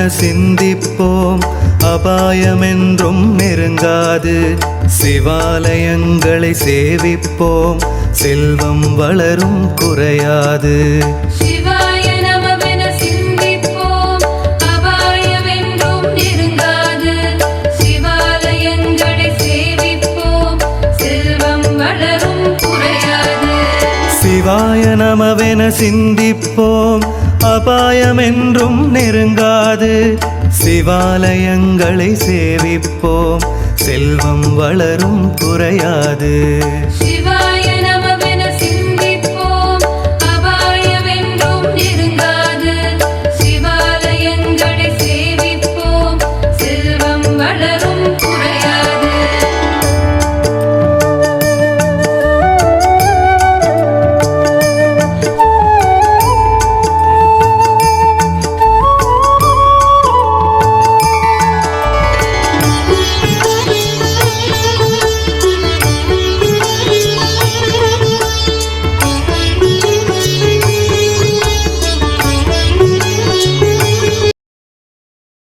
நமவென சிந்திப்போம், அபாயமென்றும் நெருங்காது. சிவாலயங்களை சேவிப்போம், செல்வம் வளரும் குறையாது. சிவாய நமவென சிந்திப்போம், அபாயமென்றும் நெருங்காது. சிவாலயங்களை சேவிப்போம், செல்வம் வளரும் குறையாது. சிவாய நமவென சிந்திப்போம், அபாயமென்றும் நெருங்காது. சிவாலயங்களை சேவிப்போம், செல்வம் வளரும் குறையாது. சிவாய